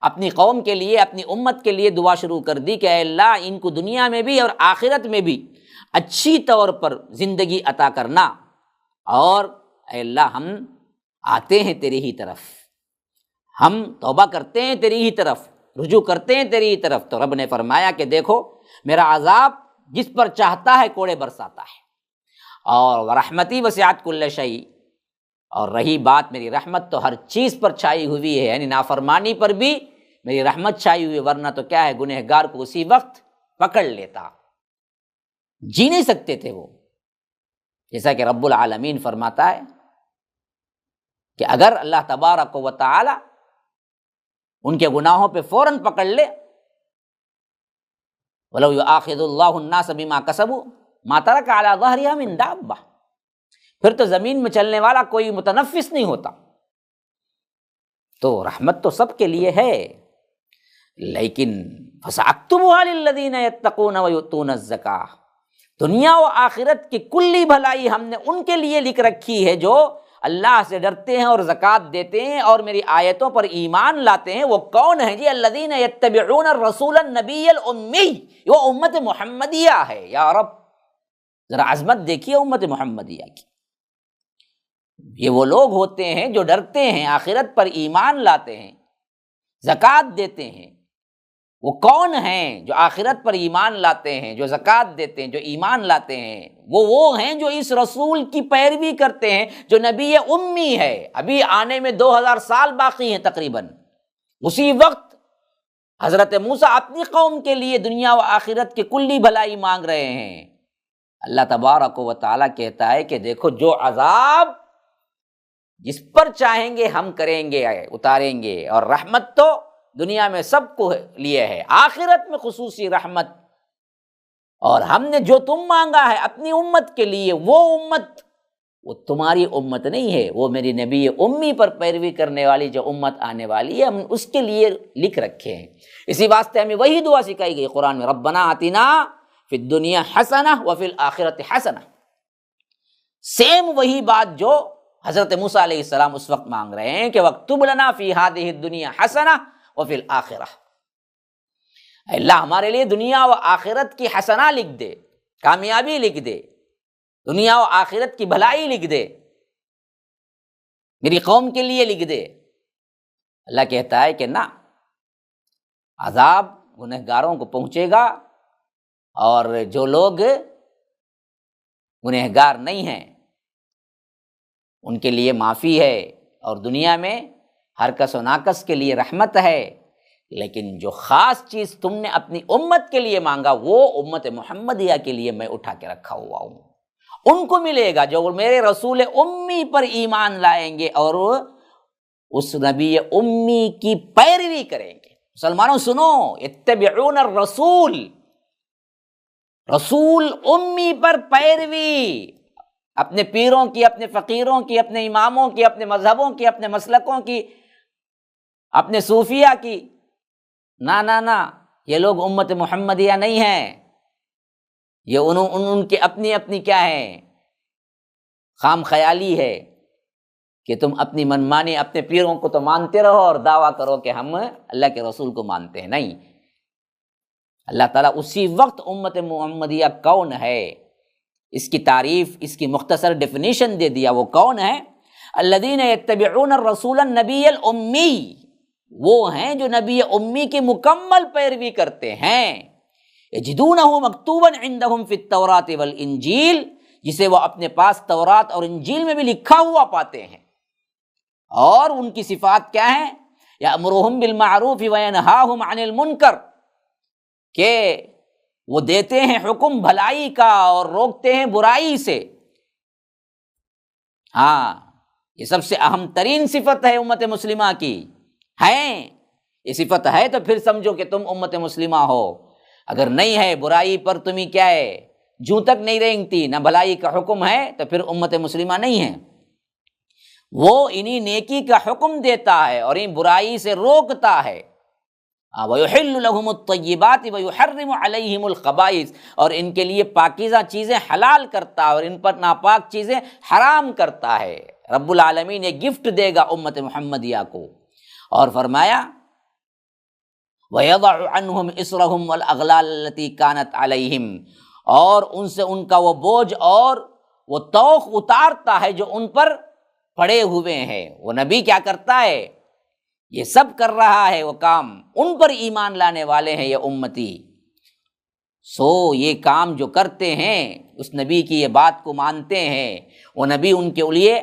اپنی قوم کے لیے، اپنی امت کے لیے دعا شروع کر دی کہ اے اللہ ان کو دنیا میں بھی اور آخرت میں بھی اچھی طور پر زندگی عطا کرنا، اور اے اللہ ہم آتے ہیں تیری ہی طرف، ہم توبہ کرتے ہیں تیری ہی طرف، رجوع کرتے ہیں تیری ہی طرف۔ تو رب نے فرمایا کہ دیکھو میرا عذاب جس پر چاہتا ہے کوڑے برساتا ہے، اور رحمتی وسعت کل شیء، اور رہی بات میری رحمت تو ہر چیز پر چھائی ہوئی ہے، یعنی نافرمانی پر بھی میری رحمت چھائی ہوئی ہے، ورنہ تو کیا ہے گنہگار کو اسی وقت پکڑ لیتا، جی نہیں سکتے تھے وہ۔ جیسا کہ رب العالمین فرماتا ہے کہ اگر اللہ تبارک و تعالی ان کے گناہوں پہ فوراً پکڑ لے، وَلَوْ يُؤَاخِذُ اللَّهُ النَّاسَ بِمَا كَسَبُوا مَا تَرَكَ عَلَى ظَهْرِهَا مِن دَابَّةٍ، پھر تو زمین میں چلنے والا کوئی متنفس نہیں ہوتا۔ تو رحمت تو سب کے لیے ہے، لیکن فَسَأَكْتُبُهَا لِلَّذِينَ يَتَّقُونَ وَيُؤْتُونَ الزَّكَاةَ، دنیا و آخرت کی کلی بھلائی ہم نے ان کے لیے لکھ رکھی ہے جو اللہ سے ڈرتے ہیں اور زکوٰۃ دیتے ہیں اور میری آیتوں پر ایمان لاتے ہیں۔ وہ کون ہیں جی؟ الذین یتبعون الرسول النبی الامی، وہ امت محمدیہ ہے۔ یا رب ذرا عظمت دیکھیے امت محمدیہ کی، یہ وہ لوگ ہوتے ہیں جو ڈرتے ہیں، آخرت پر ایمان لاتے ہیں، زکوٰۃ دیتے ہیں۔ وہ کون ہیں جو آخرت پر ایمان لاتے ہیں، جو زکوٰۃ دیتے ہیں، جو ایمان لاتے ہیں؟ وہ ہیں جو اس رسول کی پیروی کرتے ہیں جو نبی امی ہے، ابھی آنے میں 2000 سال باقی ہیں تقریباً۔ اسی وقت حضرت موسیٰ اپنی قوم کے لیے دنیا و آخرت کی کلی بھلائی مانگ رہے ہیں۔ اللہ تبارک و تعالیٰ کہتا ہے کہ دیکھو جو عذاب جس پر چاہیں گے ہم کریں گے، اتاریں گے، اور رحمت تو دنیا میں سب کو لیے ہے، آخرت میں خصوصی رحمت۔ اور ہم نے جو تم مانگا ہے اپنی امت کے لیے، وہ امت وہ تمہاری امت نہیں ہے، وہ میری نبی امی پر پیروی کرنے والی جو امت آنے والی ہے، ہم اس کے لیے لکھ رکھے ہیں۔ اسی واسطے ہمیں وہی دعا سکھائی گئی قرآن میں، ربنا آتنا فی الدنیا حسنہ وفی الآخرۃ حسنہ۔ سیم وہی بات جو حضرت موسیٰ علیہ السلام اس وقت مانگ رہے ہیں کہ وَاکْتُبْ لَنَا فِی هَذِهِ الدُّنْیَا حَسَنَةً وَفِی الْآخِرَةِ، اللہ ہمارے لیے دنیا و آخرت کی حسنہ لکھ دے، کامیابی لکھ دے، دنیا و آخرت کی بھلائی لکھ دے، میری قوم کے لیے لکھ دے۔ اللہ کہتا ہے کہ نہ، عذاب گنہگاروں کو پہنچے گا، اور جو لوگ گنہگار نہیں ہیں ان کے لیے معافی ہے، اور دنیا میں ہر کس و ناکس کے لیے رحمت ہے۔ لیکن جو خاص چیز تم نے اپنی امت کے لیے مانگا، وہ امت محمدیہ کے لیے میں اٹھا کے رکھا ہوا ہوں۔ ان کو ملے گا جو میرے رسول امی پر ایمان لائیں گے اور اس نبی امی کی پیروی کریں گے۔ مسلمانوں سنو، اتبعون الرسول، رسول امی پر پیروی، اپنے پیروں کی، اپنے فقیروں کی، اپنے اماموں کی، اپنے مذہبوں کی، اپنے مسلکوں کی، اپنے صوفیہ کی، نہ، یہ لوگ امت محمدیہ نہیں ہیں، یہ ان کے اپنی کیا ہے، خام خیالی ہے کہ تم اپنی منمانی اپنے پیروں کو تو مانتے رہو اور دعویٰ کرو کہ ہم اللہ کے رسول کو مانتے ہیں۔ نہیں، اللہ تعالیٰ اسی وقت امت محمدیہ کون ہے اس کی تعریف، اس کی مختصر ڈیفینیشن دے دیا۔ وہ کون ہے؟ الذین یتبعون الرسول النبی الامی، وہ ہیں جو نبی امی کی مکمل پیروی کرتے ہیں۔ یجدونہ مکتوبا عندہم فی التوراۃ والانجیل، جسے وہ اپنے پاس تورات اور انجیل میں بھی لکھا ہوا پاتے ہیں۔ اور ان کی صفات کیا ہیں؟ یأمرہم بالمعروف وینہاہم عن المنکر، کہ وہ دیتے ہیں حکم بھلائی کا اور روکتے ہیں برائی سے۔ ہاں، یہ سب سے اہم ترین صفت ہے امت مسلمہ کی، ہے یہ صفت ہے تو پھر سمجھو کہ تم امت مسلمہ ہو۔ اگر نہیں ہے، برائی پر تمہیں کیا ہے، جوں تک نہیں رینگتی، نہ بھلائی کا حکم ہے، تو پھر امت مسلمہ نہیں ہے۔ وہ انہی نیکی کا حکم دیتا ہے اور ان برائی سے روکتا ہے۔ وَيُحِلُّ لَهُمُ الطَّيِّبَاتِ وَيُحَرِّمُ عَلَيْهِمُ الْخَبَائِثَ، اور ان کے لیے پاکیزہ چیزیں حلال کرتا ہے اور ان پر ناپاک چیزیں حرام کرتا ہے۔ رب العالمین یہ گفٹ دے گا امت محمدیہ کو، اور فرمایا وَيَضَعُ عَنْهُمْ إِصْرَهُمْ وَالْأَغْلَالَ الَّتِي كَانَتْ عَلَيْهِمْ، اور ان سے ان کا وہ بوجھ اور وہ طوق اتارتا ہے جو ان پر پڑے ہوئے ہیں۔ وہ نبی کیا کرتا ہے؟ یہ سب کر رہا ہے وہ کام، ان پر ایمان لانے والے ہیں یہ امتی۔ یہ کام جو کرتے ہیں، اس نبی کی یہ بات کو مانتے ہیں، وہ نبی ان کے لیے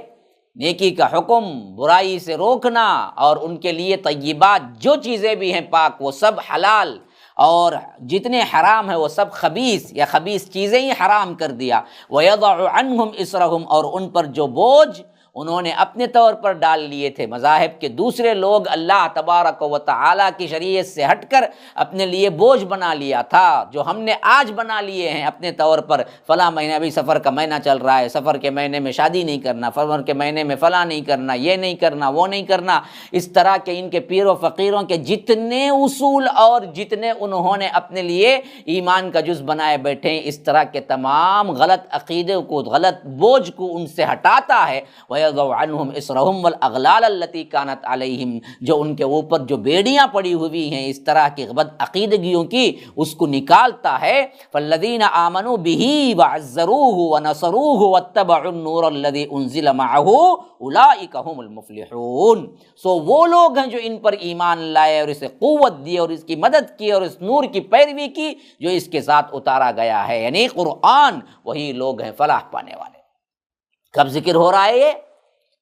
نیکی کا حکم، برائی سے روکنا، اور ان کے لیے طیبات جو چیزیں بھی ہیں پاک، وہ سب حلال، اور جتنے حرام ہیں وہ سب خبیث یا خبیث چیزیں ہی حرام کر دیا۔ وَيَضَعُ عَنْهُمْ إِصْرَهُمْ، اور ان پر جو بوجھ انہوں نے اپنے طور پر ڈال لیے تھے، مذاہب کے دوسرے لوگ اللہ تبارک و تعالیٰ کی شریعت سے ہٹ کر اپنے لیے بوجھ بنا لیا تھا، جو ہم نے آج بنا لیے ہیں اپنے طور پر۔ فلاں مہینہ بھی سفر کا مہینہ چل رہا ہے، سفر کے مہینے میں شادی نہیں کرنا، سفر کے مہینے میں فلاں نہیں کرنا، یہ نہیں کرنا، وہ نہیں کرنا۔ اس طرح کے ان کے پیر و فقیروں کے جتنے اصول اور جتنے انہوں نے اپنے لیے ایمان کا جز بنائے بیٹھے ہیں، اس طرح کے تمام غلط عقیدے کو، غلط بوجھ کو ان سے ہٹاتا ہے۔ وَيَضَعُ عَنْهُمْ إِصْرَهُمْ وَالْأَغْلَالَ الَّتِي كَانَتْ عَلَيْهِمْ، جو ان کے اوپر جو بیڑیاں پڑی ہوئی ہیں اس طرح کی بد عقیدگیوں کی، اس کو نکالتا ہے۔ فَالَّذِينَ آمَنُوا بِهِ وَعَزَّرُوهُ وَنَصَرُوهُ وَاتَّبَعُوا النُّورَ الَّذِي أُنزِلَ مَعَهُ أُولَٰئِكَ هُمُ الْمُفْلِحُونَ۔ وہ لوگ ہیں جو ان پر ایمان لائے اور اسے قوت دی اور اس کی مدد کی اور اس نور کی پیروی کی جو اس کے ساتھ اتارا گیا ہے، یعنی قرآن، وہی لوگ ہیں فلاح پانے والے۔ کب ذکر ہو رہا ہے یہ؟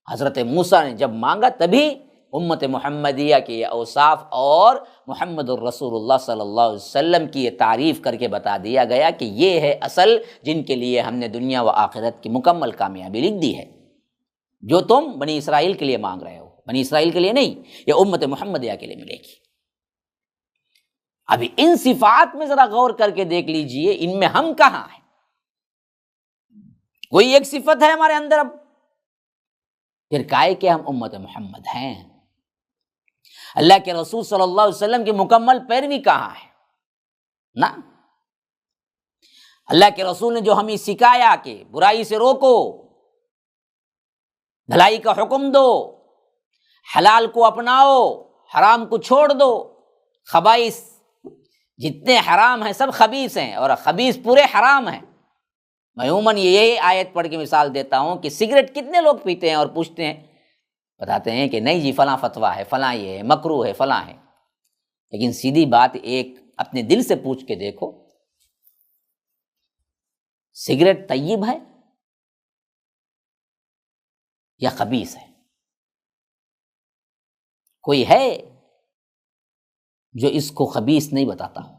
حضرت موسیٰ نے جب مانگا تبھی امت محمدیہ کے یہ اوصاف اور محمد الرسول اللہ صلی اللہ علیہ وسلم کی یہ تعریف کر کے بتا دیا گیا کہ یہ ہے اصل جن کے لیے ہم نے دنیا و آخرت کی مکمل کامیابی لکھ دی ہے، جو تم بنی اسرائیل کے لیے مانگ رہے ہو۔ بنی اسرائیل کے لیے نہیں، یہ امت محمدیہ کے لیے ملے گی۔ ابھی ان صفات میں ذرا غور کر کے دیکھ لیجئے، ان میں ہم کہاں ہیں؟ کوئی ایک صفت ہے ہمارے اندر، اب پھر کائے کہ ہم امت محمد ہیں، اللہ کے رسول صلی اللہ علیہ وسلم کی مکمل پیروی کہاں ہے؟ نا، اللہ کے رسول نے جو ہمیں سکھایا کہ برائی سے روکو، بھلائی کا حکم دو، حلال کو اپناؤ، حرام کو چھوڑ دو، خبائث جتنے حرام ہیں سب خبیث ہیں، اور خبیث پورے حرام ہیں۔ میں عموماً یہی آیت پڑھ کے مثال دیتا ہوں کہ سگریٹ کتنے لوگ پیتے ہیں اور پوچھتے ہیں، بتاتے ہیں کہ نہیں جی فلاں فتویٰ ہے، فلاں یہ ہے، مکروہ ہے، فلاں ہے، لیکن سیدھی بات ایک اپنے دل سے پوچھ کے دیکھو، سگریٹ طیب ہے یا خبیث ہے؟ کوئی ہے جو اس کو خبیث نہیں بتاتا ہو؟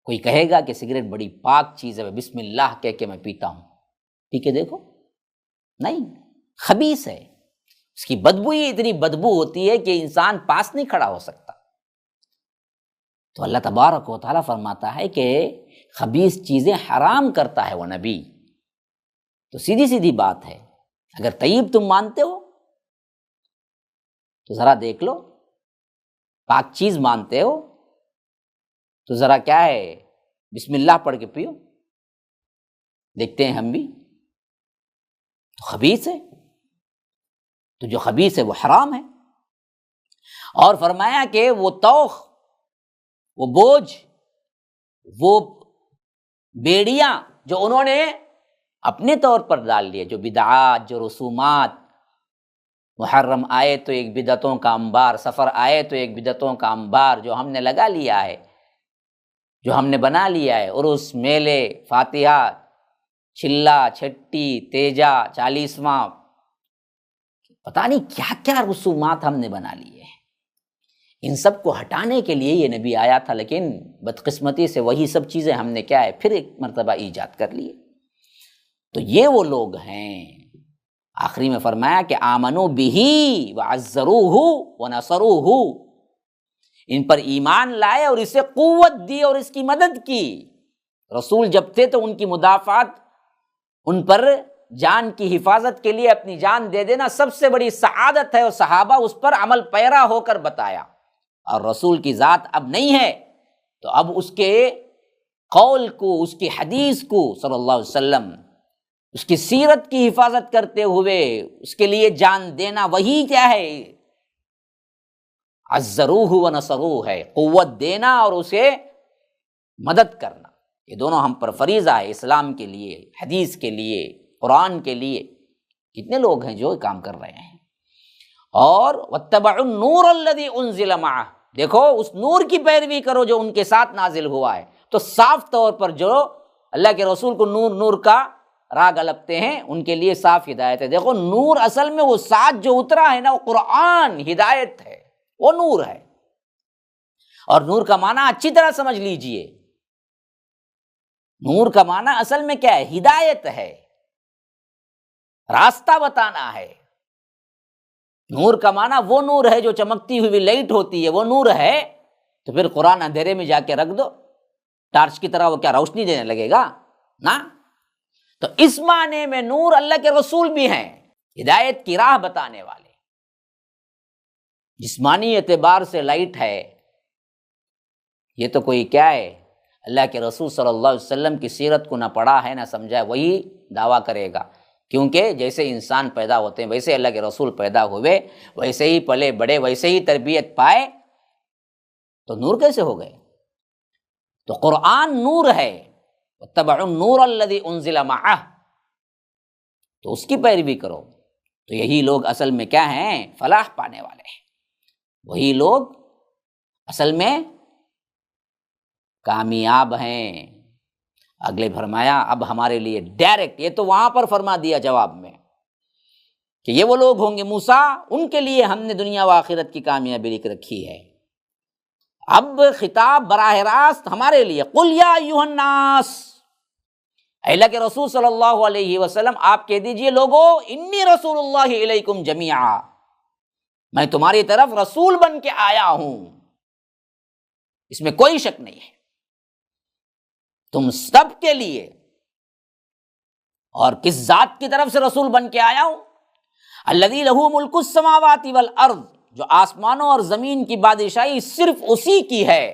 کوئی کہے گا کہ سگریٹ بڑی پاک چیز ہے، بسم اللہ کہہ کے میں پیتا ہوں، پی کے دیکھو، نہیں، خبیث ہے، اس کی بدبو ہی اتنی بدبو ہوتی ہے کہ انسان پاس نہیں کھڑا ہو سکتا۔ تو اللہ تبارک و تعالیٰ فرماتا ہے کہ خبیث چیزیں حرام کرتا ہے وہ نبی۔ تو سیدھی سیدھی بات ہے، اگر طیب تم مانتے ہو تو ذرا دیکھ لو، پاک چیز مانتے ہو تو ذرا کیا ہے، بسم اللہ پڑھ کے پیو، دیکھتے ہیں ہم بھی۔ تو خبیث ہے، تو جو خبیث ہے وہ حرام ہے۔ اور فرمایا کہ وہ توخ، وہ بوجھ، وہ بیڑیاں جو انہوں نے اپنے طور پر ڈال لیے، جو بدعات، جو رسومات، محرم آئے تو ایک بدعتوں کا انبار، سفر آئے تو ایک بدعتوں کا انبار جو ہم نے لگا لیا ہے، جو ہم نے بنا لیا ہے، عرس، میلے، فاتحہ، چلا، چھٹی، تیجا، 40واں، پتہ نہیں کیا کیا رسومات ہم نے بنا لیے ہیں۔ ان سب کو ہٹانے کے لیے یہ نبی آیا تھا، لیکن بدقسمتی سے وہی سب چیزیں ہم نے کیا ہے پھر ایک مرتبہ ایجاد کر لیے۔ تو یہ وہ لوگ ہیں، آخری میں فرمایا کہ آمنوا بہ وعزروہ ونصروہ، ان پر ایمان لائے اور اسے قوت دی اور اس کی مدد کی۔ رسول جب تھے تو ان کی مدافعت، ان پر جان کی حفاظت کے لیے اپنی جان دے دینا سب سے بڑی سعادت ہے، اور صحابہ اس پر عمل پیرا ہو کر بتایا۔ اور رسول کی ذات اب نہیں ہے تو اب اس کے قول کو، اس کی حدیث کو صلی اللہ علیہ وسلم، اس کی سیرت کی حفاظت کرتے ہوئے اس کے لیے جان دینا، وہی کیا ہے، عزروہ ونصروہ ہے، قوت دینا اور اسے مدد کرنا۔ یہ دونوں ہم پر فریضہ ہے، اسلام کے لیے، حدیث کے لیے، قرآن کے لیے۔ کتنے لوگ ہیں جو کام کر رہے ہیں۔ اور واتبعوا النور الذی انزل معہ، دیکھو اس نور کی پیروی کرو جو ان کے ساتھ نازل ہوا ہے۔ تو صاف طور پر جو اللہ کے رسول کو نور نور کا راگ الپتے ہیں ان کے لیے صاف ہدایت ہے۔ دیکھو نور اصل میں وہ ساتھ جو اترا ہے نا، وہ قرآن ہدایت ہے، وہ نور ہے۔ اور نور کا معنی اچھی طرح سمجھ لیجئے، نور کا معنی اصل میں کیا ہے، ہدایت ہے، راستہ بتانا ہے۔ نور کا معنی وہ نور ہے جو چمکتی ہوئی لائٹ ہوتی ہے، وہ نور ہے۔ تو پھر قرآن اندھیرے میں جا کے رکھ دو، ٹارچ کی طرح وہ کیا روشنی دینے لگے گا؟ نا۔ تو اس معنی میں نور اللہ کے رسول بھی ہیں، ہدایت کی راہ بتانے والے۔ جسمانی اعتبار سے لائٹ ہے، یہ تو کوئی کیا ہے، اللہ کے رسول صلی اللہ علیہ وسلم کی سیرت کو نہ پڑھا ہے نہ سمجھا ہے، وہی دعویٰ کرے گا۔ کیونکہ جیسے انسان پیدا ہوتے ہیں ویسے اللہ کے رسول پیدا ہوئے، ویسے ہی پلے بڑے، ویسے ہی تربیت پائے، تو نور کیسے ہو گئے؟ تو قرآن نور ہے، واتبعوا النور الذی انزل معہ، تو اس کی پیروی کرو۔ تو یہی لوگ اصل میں کیا ہیں، فلاح پانے والے ہیں، وہی لوگ اصل میں کامیاب ہیں۔ اگلے فرمایا اب ہمارے لیے ڈائریکٹ، یہ تو وہاں پر فرما دیا جواب میں کہ یہ وہ لوگ ہوں گے موسیٰ، ان کے لیے ہم نے دنیا و آخرت کی کامیابی لکھ رکھی ہے۔ اب خطاب براہ راست ہمارے لیے، قل یا ایھا الناس، اے اللہ کے رسول صلی اللہ علیہ وسلم آپ کہہ دیجئے لوگو، انی رسول اللہ الیکم جمیعا، میں تمہاری طرف رسول بن کے آیا ہوں۔ اس میں کوئی شک نہیں ہے، تم سب کے لیے۔ اور کس ذات کی طرف سے رسول بن کے آیا ہوں؟ الذی لہ ملک السماوات والارض، جو آسمانوں اور زمین کی بادشاہی صرف اسی کی ہے،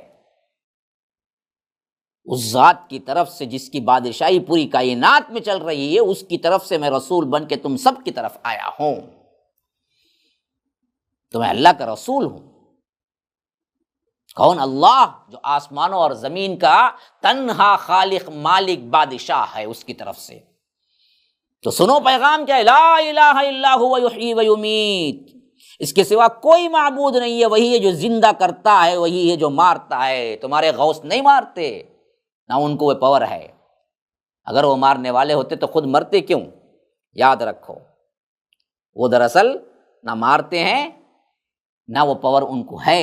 اس ذات کی طرف سے جس کی بادشاہی پوری کائنات میں چل رہی ہے، اس کی طرف سے میں رسول بن کے تم سب کی طرف آیا ہوں، تو میں اللہ کا رسول ہوں۔ کون؟ اللہ، جو آسمانوں اور زمین کا تنہا خالق مالک بادشاہ ہے، اس کی طرف سے۔ تو سنو پیغام کیا ہے؟ لا الہ الا هو یحیی و یمیت، اس کے سوا کوئی معبود نہیں ہے، وہی ہے جو زندہ کرتا ہے، وہی ہے جو مارتا ہے۔ تمہارے غوث نہیں مارتے، نہ ان کو وہ پاور ہے، اگر وہ مارنے والے ہوتے تو خود مرتے کیوں؟ یاد رکھو، وہ دراصل نہ مارتے ہیں نہ وہ پاور ان کو ہے،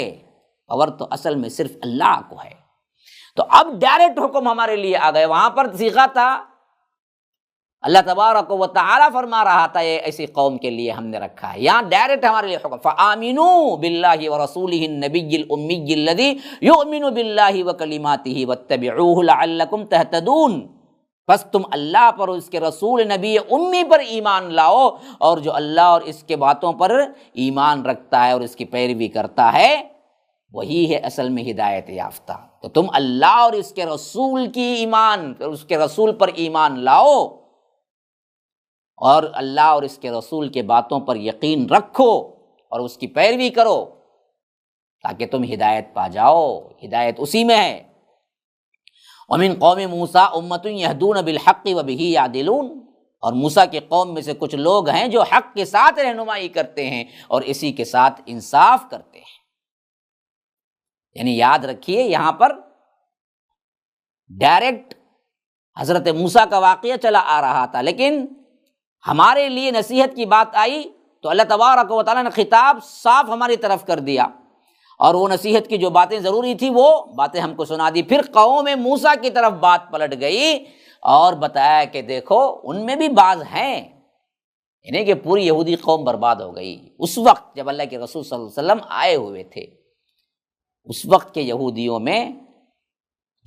پاور تو اصل میں صرف اللہ کو ہے۔ تو اب ڈائریکٹ حکم ہمارے لیے آ گئے، وہاں پر صیغہ تھا، اللہ تبارک و تعالیٰ فرما رہا تھا یہ ایسی قوم کے لیے ہم نے رکھا ہے، یہاں ڈائریکٹ ہمارے لیے حکم، فآمنوا باللہ ورسولہ النبی الامی الذی یؤمن باللہ وکلماتہ واتبعوہ لعلکم تہتدون۔ بس تم اللہ پر اور اس کے رسول نبی امی پر ایمان لاؤ، اور جو اللہ اور اس کے باتوں پر ایمان رکھتا ہے اور اس کی پیروی کرتا ہے وہی ہے اصل میں ہدایت یافتہ۔ تو تم اللہ اور اس کے رسول کی ایمان، اس کے رسول پر ایمان لاؤ، اور اللہ اور اس کے رسول کے باتوں پر یقین رکھو اور اس کی پیروی کرو، تاکہ تم ہدایت پا جاؤ۔ ہدایت اسی میں ہے۔ وَمِن قَوْمِ مُوسَىٰ أُمَّةٌ يَهْدُونَ بِالْحَقِّ وَبِهِ يَعْدِلُونَ، اور موسیٰ کے قوم میں سے کچھ لوگ ہیں جو حق کے ساتھ رہنمائی کرتے ہیں اور اسی کے ساتھ انصاف کرتے ہیں۔ یعنی یاد رکھیے یہاں پر ڈائریکٹ حضرت موسیٰ کا واقعہ چلا آ رہا تھا، لیکن ہمارے لیے نصیحت کی بات آئی تو اللہ تبارک و تعالیٰ نے خطاب صاف ہماری طرف کر دیا، اور وہ نصیحت کی جو باتیں ضروری تھی وہ باتیں ہم کو سنا دی۔ پھر قوم موسیٰ کی طرف بات پلٹ گئی اور بتایا کہ دیکھو ان میں بھی بعض ہیں، یعنی کہ پوری یہودی قوم برباد ہو گئی۔ اس وقت جب اللہ کے رسول صلی اللہ علیہ وسلم آئے ہوئے تھے، اس وقت کے یہودیوں میں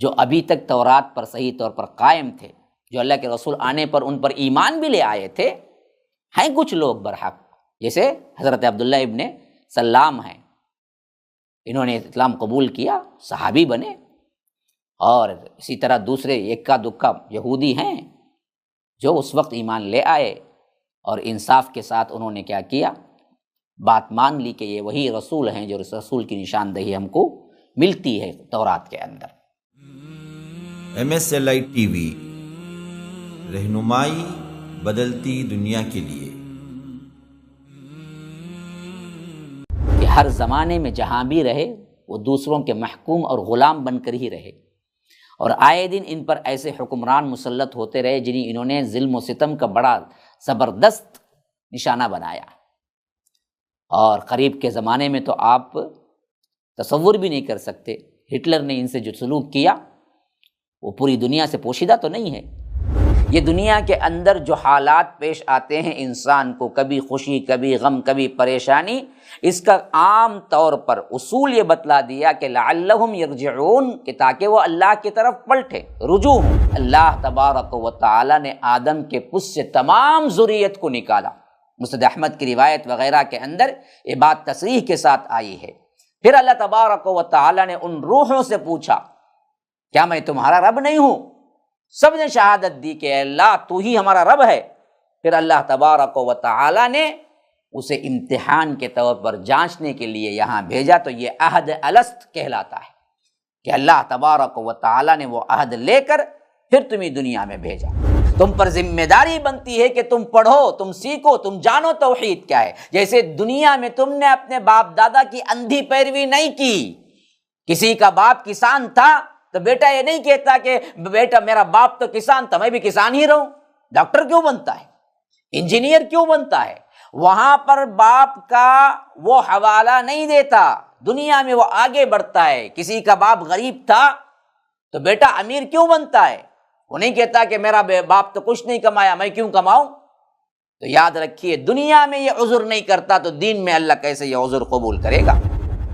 جو ابھی تک تورات پر صحیح طور پر قائم تھے، جو اللہ کے رسول آنے پر ان پر ایمان بھی لے آئے تھے، ہیں کچھ لوگ برحق، جیسے حضرت عبداللہ ابن سلام ہیں، انہوں نے اسلام قبول کیا، صحابی بنے، اور اسی طرح دوسرے اکا دکا یہودی ہیں جو اس وقت ایمان لے آئے، اور انصاف کے ساتھ انہوں نے کیا کیا؟ بات مان لی کہ یہ وہی رسول ہیں جو رسول کی نشاندہی ہم کو ملتی ہے تورات کے اندر۔ MSLI TV، رہنمائی بدلتی دنیا کے لیے۔ کہ ہر زمانے میں جہاں بھی رہے وہ دوسروں کے محکوم اور غلام بن کر ہی رہے، اور آئے دن ان پر ایسے حکمران مسلط ہوتے رہے جنہیں انہوں نے ظلم و ستم کا بڑا زبردست نشانہ بنایا، اور قریب کے زمانے میں تو آپ تصور بھی نہیں کر سکتے ہٹلر نے ان سے جو سلوک کیا وہ پوری دنیا سے پوشیدہ تو نہیں ہے۔ یہ دنیا کے اندر جو حالات پیش آتے ہیں انسان کو، کبھی خوشی کبھی غم کبھی پریشانی، اس کا عام طور پر اصول یہ بتلا دیا کہ لعلہم یرجعون، کہ تاکہ وہ اللہ کی طرف پلٹے، رجوع ہوں۔ اللہ تبارک و تعالی نے آدم کے پس سے تمام ذریت کو نکالا، مسند احمد کی روایت وغیرہ کے اندر یہ بات تصریح کے ساتھ آئی ہے۔ پھر اللہ تبارک و تعالی نے ان روحوں سے پوچھا کیا میں تمہارا رب نہیں ہوں؟ سب نے شہادت دی کہ اللہ تو ہی ہمارا رب ہے۔ پھر اللہ تبارک و تعالی نے اسے امتحان کے طور پر جانچنے کے لیے یہاں بھیجا، تو یہ عہد الست کہلاتا ہے کہ اللہ تبارک و تعالی نے وہ عہد لے کر پھر تمہیں دنیا میں بھیجا۔ تم پر ذمہ داری بنتی ہے کہ تم پڑھو، تم سیکھو، تم جانو توحید کیا ہے۔ جیسے دنیا میں تم نے اپنے باپ دادا کی اندھی پیروی نہیں کی، کسی کا باپ کسان تھا تو بیٹا یہ نہیں کہتا کہ بیٹا میرا باپ تو کسان تھا میں بھی کسان ہی رہوں۔ ڈاکٹر کیوں بنتا ہے؟ انجینئر کیوں بنتا ہے؟ وہاں پر باپ کا وہ حوالہ نہیں دیتا، دنیا میں وہ آگے بڑھتا ہے۔ کسی کا باپ غریب تھا تو بیٹا امیر کیوں بنتا ہے؟ وہ نہیں کہتا کہ میرا باپ تو کچھ نہیں کمایا میں کیوں کماؤں۔ تو یاد رکھیے دنیا میں یہ عذر نہیں کرتا تو دین میں اللہ کیسے یہ عذر قبول کرے گا۔